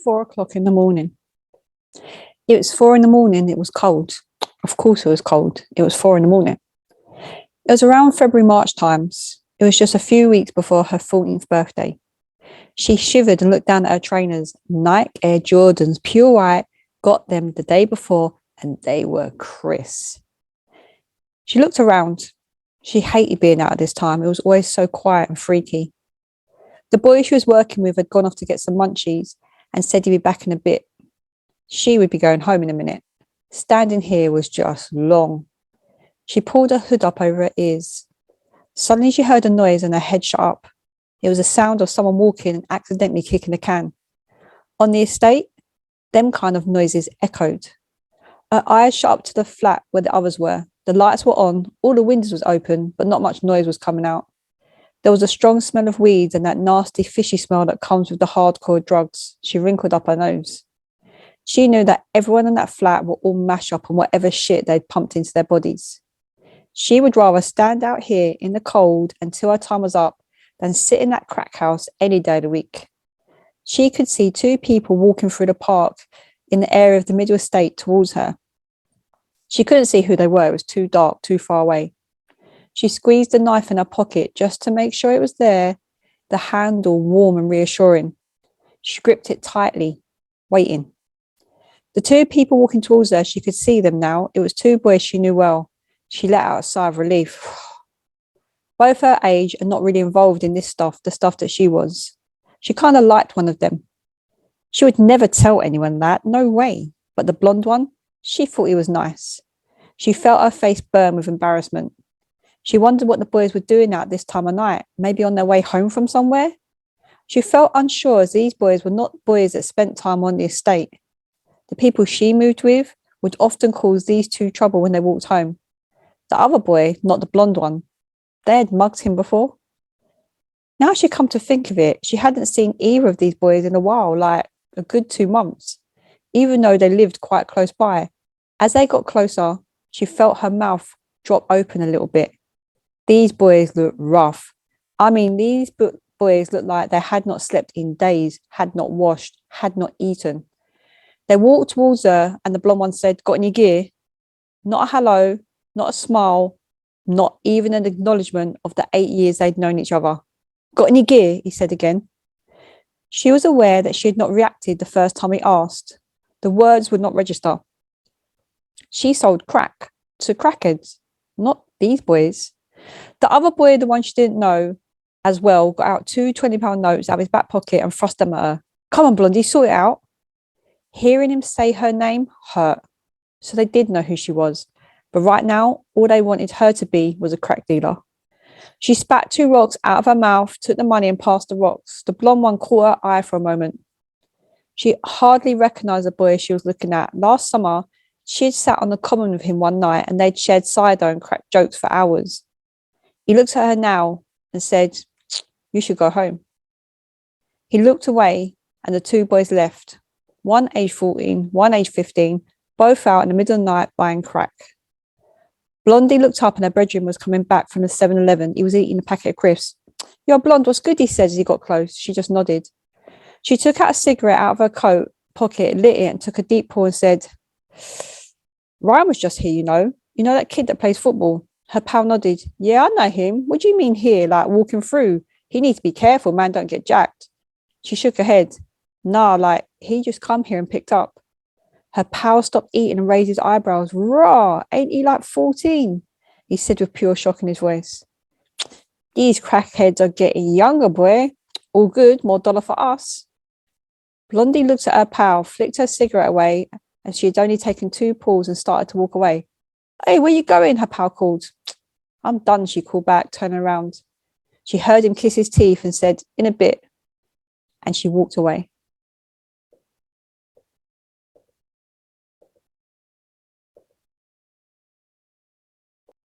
4 o'clock in the morning. It was 4 in the morning. It was cold. Of course it was cold. It was 4 in the morning. It was around February, March times. It was just a few weeks before her 14th birthday. She shivered and looked down at her trainers. Nike Air Jordans, pure white, got them the day before, and they were krissss. She looked around. She hated being out at this time. It was always so quiet and freaky. The boy she was working with had gone off to get some munchies and said he'd be back in a bit. She would be going home in a minute. Standing here was just long. She pulled her hood up over her ears. Suddenly she heard a noise and her head shut up. It was the sound of someone walking and accidentally kicking a can. On the estate, them kind of noises echoed. Her eyes shut up to the flat where the others were. The lights were on, all the windows was open, but not much noise was coming out. There was a strong smell of weeds and that nasty fishy smell that comes with the hardcore drugs. She wrinkled up her nose. She knew that everyone in that flat were all mashed up on whatever shit they'd pumped into their bodies. She would rather stand out here in the cold until her time was up than sit in that crack house any day of the week. She could see two people walking through the park in the area of the middle estate towards her. She couldn't see who they were. It was too dark, too far away. She squeezed the knife in her pocket just to make sure it was there, the handle warm and reassuring. She gripped it tightly, waiting. The two people walking towards her, she could see them now. It was two boys she knew well. She let out a sigh of relief. Both her age and not really involved in this stuff, the stuff that she was. She kind of liked one of them. She would never tell anyone that, no way. But the blonde one, she thought he was nice. She felt her face burn with embarrassment. She wondered what the boys were doing out this time of night, maybe on their way home from somewhere. She felt unsure as these boys were not boys that spent time on the estate. The people she moved with would often cause these two trouble when they walked home. The other boy, not the blonde one, they had mugged him before. Now she'd come to think of it, she hadn't seen either of these boys in a while, like a good 2 months, even though they lived quite close by. As they got closer, she felt her mouth drop open a little bit. These boys looked rough. I mean, these boys looked like they had not slept in days, had not washed, had not eaten. They walked towards her and the blonde one said, "Got any gear?" Not a hello, not a smile, not even an acknowledgement of the 8 years they'd known each other. "Got any gear?" he said again. She was aware that she had not reacted the first time he asked. The words would not register. She sold crack to crackheads, not these boys. The other boy, the one she didn't know as well, got out two £20 notes out of his back pocket and thrust them at her. "Come on, Blondie, sort it out." Hearing him say her name hurt. So they did know who she was. But right now, all they wanted her to be was a crack dealer. She spat 2 rocks out of her mouth, took the money and passed the rocks. The blonde one caught her eye for a moment. She hardly recognised the boy she was looking at. Last summer, she had sat on the common with him one night and they'd shared cider and cracked jokes for hours. He looked at her now and said, "You should go home." He looked away and the two boys left. One aged 14, one aged 15, both out in the middle of the night buying crack. Blondie looked up and her bedroom was coming back from the 7-Eleven. He was eating a packet of krissss. "You're blonde, what's good?" he said as he got close. She just nodded. She took out a cigarette out of her coat pocket, lit it and took a deep pull and said, "Ryan was just here, you know. You know that kid that plays football?" Her pal nodded. "Yeah, I know him. What do you mean here, like walking through? He needs to be careful, man, don't get jacked." She shook her head. "Nah, like he just come here and picked up." Her pal stopped eating and raised his eyebrows. "Raw, ain't he like 14? He said with pure shock in his voice. "These crackheads are getting younger, boy. All good, more dollar for us." Blondie looked at her pal, flicked her cigarette away, and she had only taken 2 pulls and started to walk away. "Hey, where you going?" her pal called. "I'm done," she called back, turning around. She heard him kiss his teeth and said, "In a bit," and she walked away.